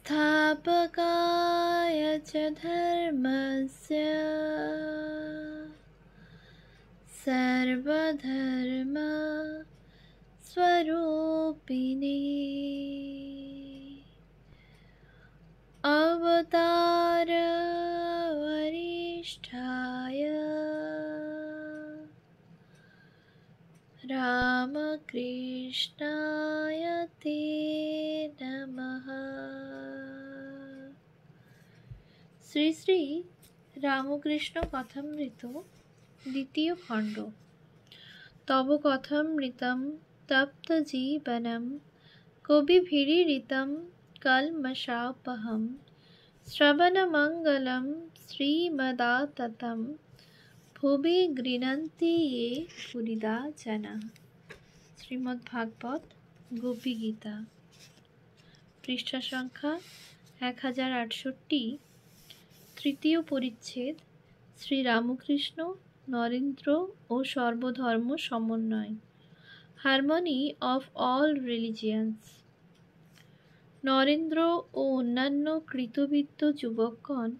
संस्थापकाय च धर्मस्य सर्वधर्म स्वरूपिणे अवतार वरिष्ठाय रामकृष्णाय ते नमः। শ্রী শ্রী রামকৃষ্ণ কথামৃত দ্বিতীয় খণ্ড। তব কথামৃতম তপ্ত জীবনম কবিভিরীরিতম কলমশাপহম শ্রবণমঙ্গলম শ্রীমদাততম ভুবি গৃণন্তি ये পুরিদা জনা। শ্রীমদ্ ভাগবত গোপী গীতা, পৃষ্ঠা সংখ্যা 1068, তৃতীয় পরিচ্ছেদ। শ্রী রামকৃষ্ণ, নরেন্দ্র ও সর্বধর্ম সমন্বয়, harmony of all religions. Narendra ও অন্যান্য কৃতবিদ্য যুবকগণ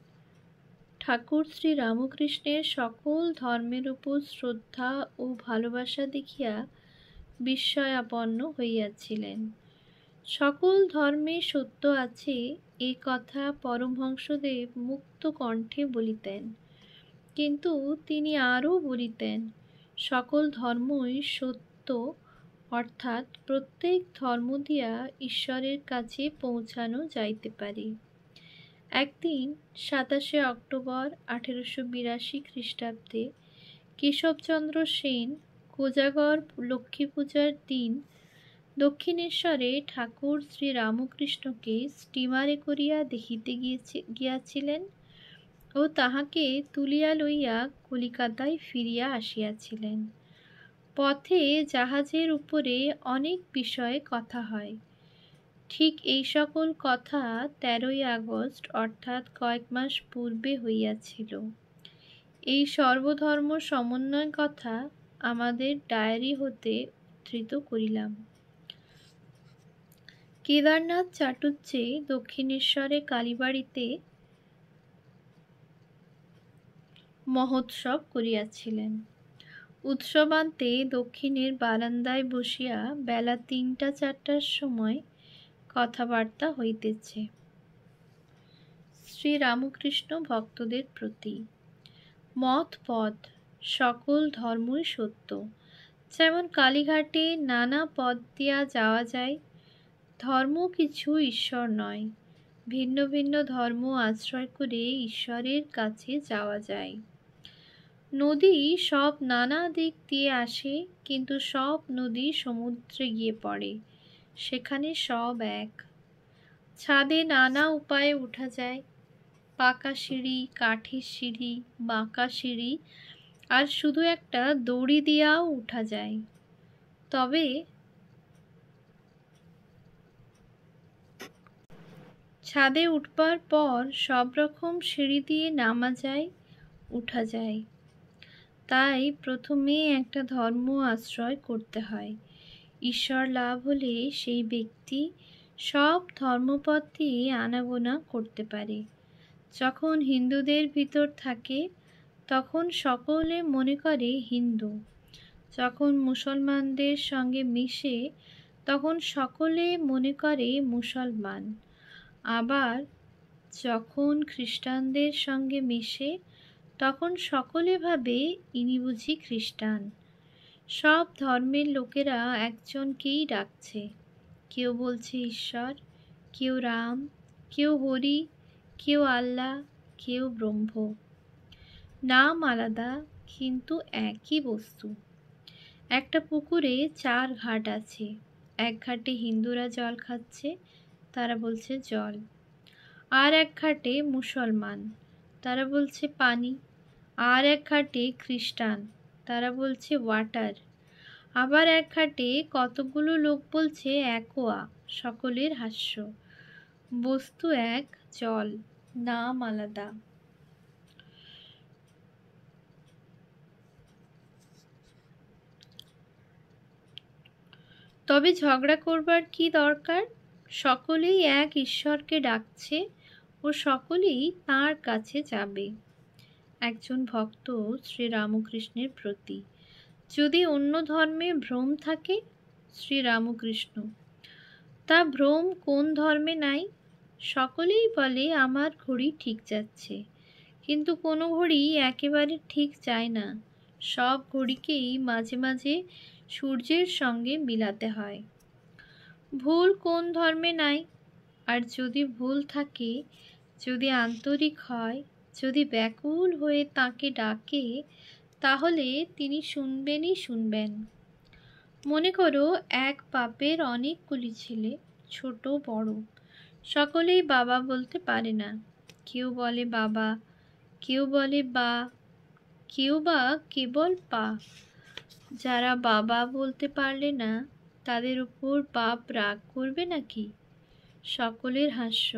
ঠাকুর শ্রী রামকৃষ্ণের সকল ধর্মের উপর শ্রদ্ধা ও ভালোবাসা দেখিয়া বিস্ময়াপন্ন হইয়াছিলেন। সকল ধর্মে সত্য আছে এ কথা পরমহংসদেব মুক্ত কণ্ঠে বলিতেন, কিন্তু তিনি আরও বলিতেন সকল ধর্মই সত্য, অর্থাৎ প্রত্যেক ধর্ম দিয়া ঈশ্বরের কাছে পৌঁছানো যাইতে পারে। একদিন 27শে অক্টোবর 1882 খ্রিস্টাব্দে কেশবচন্দ্র সেন কোজাগর লক্ষ্মী পূজার দিন দক্ষিণেশ্বরে ঠাকুর শ্রী রামকৃষ্ণকে স্টিমারে করিয়া দেখিতে গিয়াছিলেন ও তাহাকে তুলিয়া লইয়া কলিকাতায় ফিরিয়া আসিয়াছিলেন। পথে জাহাজের উপরে অনেক বিষয়ে কথা হয়। ঠিক এই সকল কথা 13ই আগস্ট অর্থাৎ কয়েক মাস পূর্বে হইয়াছিল। এই সর্বধর্ম সমন্বয় কথা আমাদের ডায়েরি হতে উদ্ধৃত করিলাম। কেদারনাথ চাটুজ্জে দক্ষিণেশ্বরে কালীবাড়িতে মহোৎসব করিয়াছিলেন। উৎসবান্তে দক্ষিণের বারান্দায় বসিয়া বেলা 3টা-4টার সময় কথাবার্তা হইতেছে। শ্রী রামকৃষ্ণ ভক্তদের প্রতি মত পথ সকল ধর্মই সত্য। যেমন কালীঘাটে নানা পথ দিয়া যাওয়া যায়, ধর্ম কিছু ঈশ্বর নয়, ভিন্ন ভিন্ন ধর্ম আশ্রয় করে ঈশ্বরের কাছে যাওয়া যায়। নদী সব নানা দিক দিয়ে আসে, কিন্তু সব নদী সমুদ্রে গিয়ে পড়ে, সেখানে সব এক। ছাদে নানা উপায়ে উঠা যায়, পাকা সিঁড়ি, কাঠের সিঁড়ি, বাঁকা সিঁড়ি, আর শুধু একটা দড়ি দিয়াও উঠা যায়। তবে ছাদে উঠবার পর সব রকম সিঁড়ি দিয়ে নামা যায়, উঠা যায়। তাই প্রথমে একটা ধর্ম আশ্রয় করতে হয়। ঈশ্বর লাভ হলে সেই ব্যক্তি সব ধর্মপথ দিয়ে আনাগোনা করতে পারে। যখন হিন্দুদের ভিতর থাকে তখন সকলে মনে করে হিন্দু, যখন মুসলমানদের সঙ্গে মিশে তখন সকলে মনে করে মুসলমান, আবার যখন খ্রিস্টানদের সঙ্গে মিশে তখন সকলে ভাবে ইনি বুঝি খ্রিস্টান। সব ধর্মের লোকেরা একজনকেই ডাকছে, কেউ বলছে ঈশ্বর, কেউ রাম, কেউ হরি, কেউ আল্লাহ, কেউ ব্রহ্ম। নাম আলাদা কিন্তু একই বস্তু। একটা পুকুরে 4 ঘাট আছে। এক ঘাটে হিন্দুরা জল খাচ্ছে, তারা বলছে জল। আর এক ঘাটে মুসলমান, তারা বলছে পানি। আর এক ঘাটে খ্রিস্টান, তারা বলছে ওয়াটার। আবার এক ঘাটে কতগুলো লোক বলছে অ্যাকোয়া, সকলের হাস্য। বস্তু এক, জল, নাম আলাদা। তবে ঝগড়া করবার কি দরকার? সকলেই এক ঈশ্বরকে ডাকছে ও সকলেই তাঁর কাছে যাবে। একজন ভক্ত শ্রীরামকৃষ্ণের প্রতি। যদি অন্য ধর্মে ভ্রম থাকে, শ্রীরামকৃষ্ণ: তা ভ্রম কোন ধর্মে নাই? সকলেই বলে আমার ঘড়ি ঠিক যাচ্ছে, কিন্তু কোনো ঘড়ি একেবারে ঠিক যায় না। সব ঘড়িকেই মাঝে মাঝে সূর্যের সঙ্গে মিলাতে হয়। ভুল কোন ধর্মে নাই? আর যদি ভুল থাকে, যদি আন্তরিক হয়, যদি ব্যাকুল হয়ে তাকে ডাকে, তাহলে তিনি শুনবেনই শুনবেন। মনে করো এক বাপের অনেকগুলি ছেলে, ছোট বড়, সকলেই বাবা বলতে পারে না। কেউ বলে বাবা, কেউ বলে বা, কেউ বা কেবল পা। যারা বাবা বলতে পারলে না, তাদের উপর বাপ রাগ করবে নাকি? সকলের হাস্য।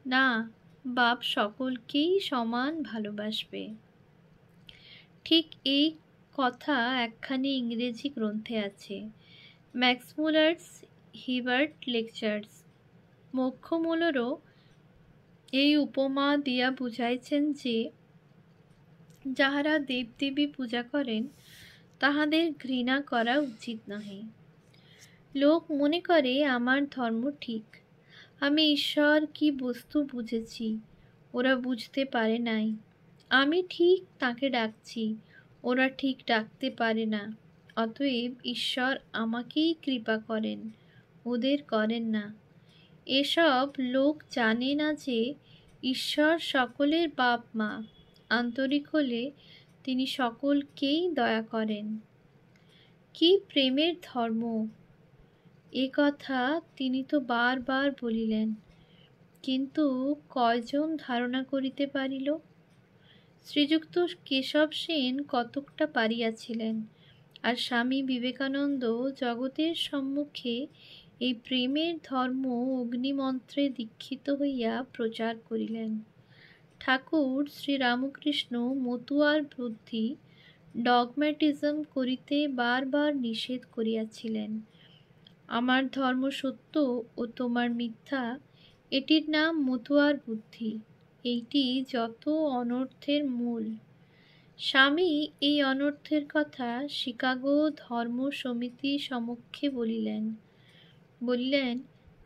না, বাপ সকলকেই সমান ভালোবাসবে। ঠিক এই কথা একখানি ইংরেজি গ্রন্থে আছে, ম্যাক্সমূলারস হিবার্ট লেকচার্স। মোক্ষমূলরও এই উপমা দিয়া বুঝাইছেন যে, যাহারা দেবদেবী পূজা করেন, তাহাদের ঘৃণা করা উচিত নহে। লোক মনে করে আমার ধর্ম ঠিক, আমি ঈশ্বর কি বস্তু বুঝেছি, ওরা বুঝতে পারে নাই। আমি ঠিক তাকে ডাকছি, ওরা ঠিক ডাকতে পারে না। অতএব ঈশ্বর আমাকেই কৃপা করেন, ওদের করেন না। এসব লোক জানে না যে ঈশ্বর সকলের বাপ মা, আন্তরিক হলে তিনি সকলকেই দয়া করেন। কি প্রেমের ধর্ম! এ কথা তিনি তো বারবার বলিলেন, কিন্তু কয়জন ধারণা করিতে পারিল? শ্রীযুক্ত কেশব সেন কতকটা পারিয়াছিলেন, আর স্বামী বিবেকানন্দ জগতের সম্মুখে এই প্রেমের ধর্ম অগ্নিমন্ত্রে দীক্ষিত হইয়া প্রচার করিলেন। ঠাকুর শ্রীরামকৃষ্ণ মতুয়ার বুদ্ধি, ডগম্যাটিজম করিতে বারবার নিষেধ করিয়াছিলেন। আমার ধর্ম সত্য ও তোমার মিথ্যা, এটির নাম মতুয়ার বুদ্ধি। এইটি যত অনর্থের মূল। স্বামী এই অনর্থের কথা শিকাগো ধর্ম সমিতি সমক্ষে বলিলেন,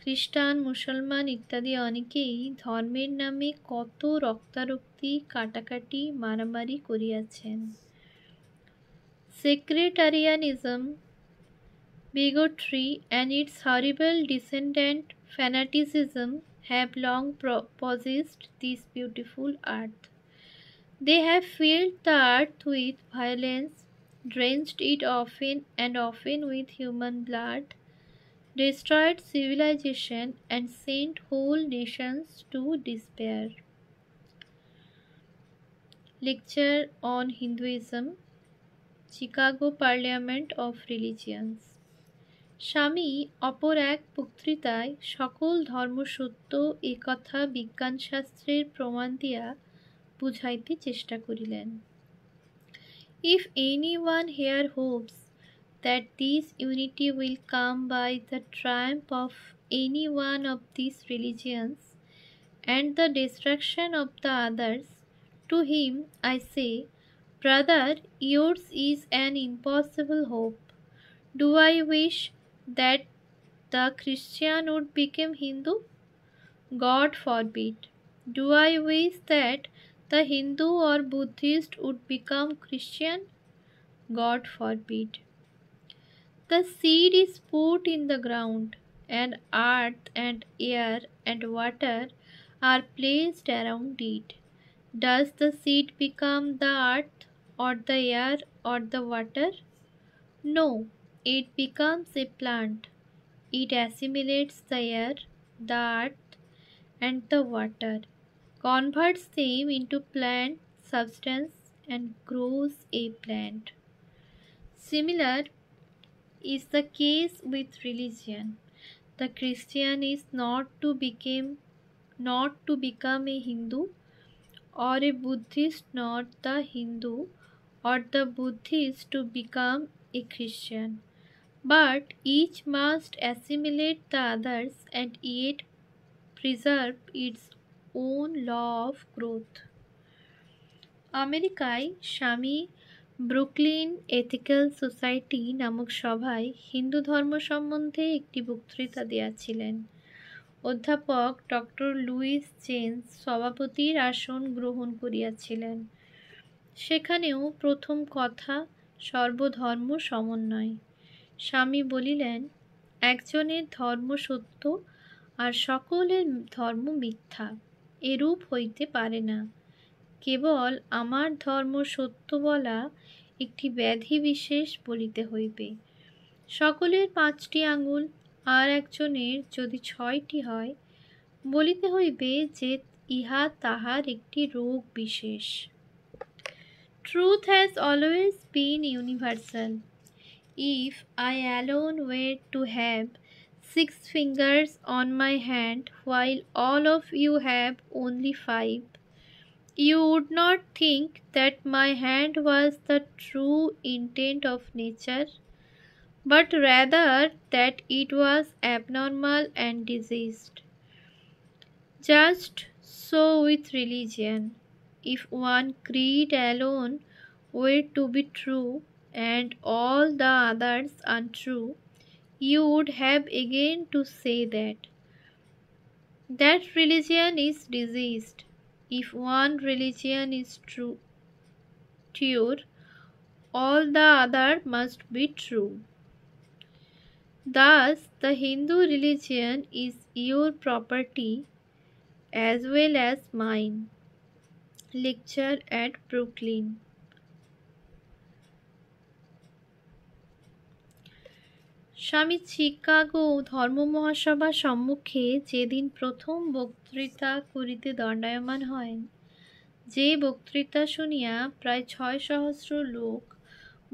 খ্রিস্টান, মুসলমান ইত্যাদি অনেকেই ধর্মের নামে কত রক্তারক্তি, কাটাকাটি, মারামারি করিয়াছেন। সেক্রেটারিয়ানিজম, bigotry, and its horrible descendant fanaticism have long possessed this beautiful earth. They have filled the earth with violence, drenched it often and often with human blood, destroyed civilization, and sent whole nations to despair. Lecture on Hinduism, Chicago Parliament of Religions. স্বামী অপর এক বক্তৃতায় সকল ধর্ম সত্য এ কথা বিজ্ঞানশাস্ত্রের প্রমাণ দিয়া বুঝাইতে চেষ্টা করিলেন। If anyone here hopes that this unity will come by the triumph of any one of these religions and the destruction of the others, to him I say, brother, yours is an impossible hope. Do I wish that the Christian would become Hindu? God forbid. Do I wish that the Hindu or Buddhist would become Christian? God forbid. The seed is put in the ground, and earth and air and water are placed around it. Does the seed become the earth or the air or the water? No. It becomes a plant. It assimilates the air, the earth, and the water, converts them into plant substance, and grows a plant. Similar is the case with religion. The Christian is not to become a Hindu, or a Buddhist not the Hindu, or the Buddhist to become a Christian, but each must assimilate the others and yet preserve its own law of growth. আমেরিকায় স্বামী Brooklyn ethical society নামক সভায় হিন্দু ধর্ম সম্বন্ধে একটি বক্তৃতা দিয়াছিলেন। অধ্যাপক doctor Luis gents সভাপতির আসন গ্রহণ করিয়াছিলেন। সেখানেও প্রথম কথা সর্বধর্ম সমন্বয়। স্বামী বলিলেন, একজনের ধর্ম সত্য আর সকলের ধর্ম মিথ্যা, এরূপ হইতে পারে না। কেবল আমার ধর্ম সত্য বলা একটি ব্যাধি বিশেষ বলিতে হইবে। সকলের 5টি আঙুল আর একজনের যদি 6টি হয়, বলিতে হইবে যে ইহা তাহার একটি রোগ বিশেষ। Truth has always been universal. If I alone were to have 6 fingers on my hand while all of you have only 5, you would not think that my hand was the true intent of nature, but rather that it was abnormal and diseased. Just so with religion. If one creed alone were to be true and all the others untrue, you would have again to say that religion is diseased. If one religion is true, all the other must be true. Thus, the Hindu religion is your property as well as mine. Lecture at Brooklyn. স্বামী চিকাগো ধর্ম মহাসভা সম্মুখে যেদিন প্রথম বক্তৃতা করিতে দণ্ডায়মান হয়, যে বক্তৃতা শুনিয়া প্রায় 6 সহস্র লোক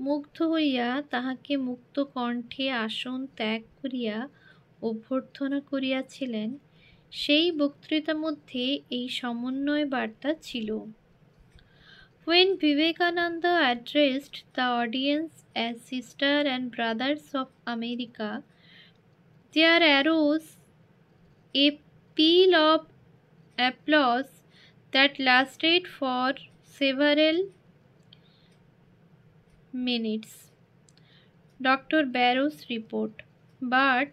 মুগ্ধ হইয়া তাহাকে মুক্ত কণ্ঠে আসন ত্যাগ করিয়া অভ্যর্থনা করিয়াছিলেন, সেই বক্তৃতার মধ্যে এই সমন্বয় বার্তা ছিল। When Vivekananda addressed the audience as sister and brothers of America, there arose a peal of applause that lasted for several minutes. Dr. Barrow's report. But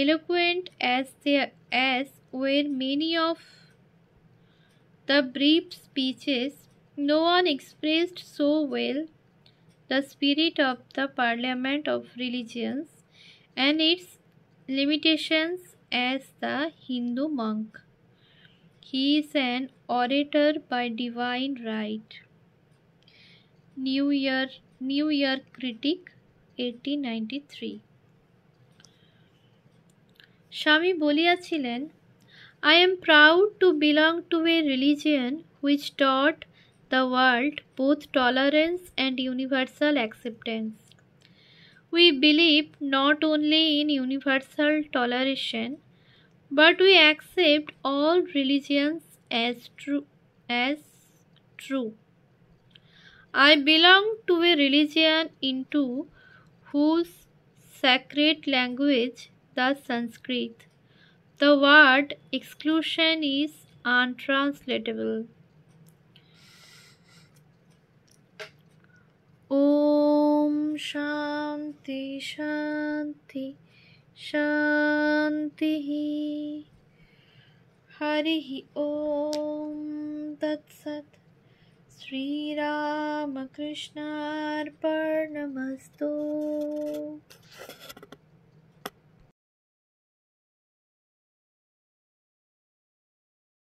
eloquent as were many of the brief speeches, no one expressed so well the spirit of the Parliament of Religions and its limitations as the Hindu monk. He is an orator by divine right. New Year Critic, 1893. স্বামী বলিয়াছিলেন, I am proud to belong to a religion which taught the world both tolerance and universal acceptance. We believe not only in universal toleration, but we accept all religions as true. I belong to a religion into whose sacred language, the Sanskrit, the word exclusion is untranslatable. Om Shanti Shanti Shanti. Harihi Om Tat Sat. Sri Ramakrishna Arpanamastu.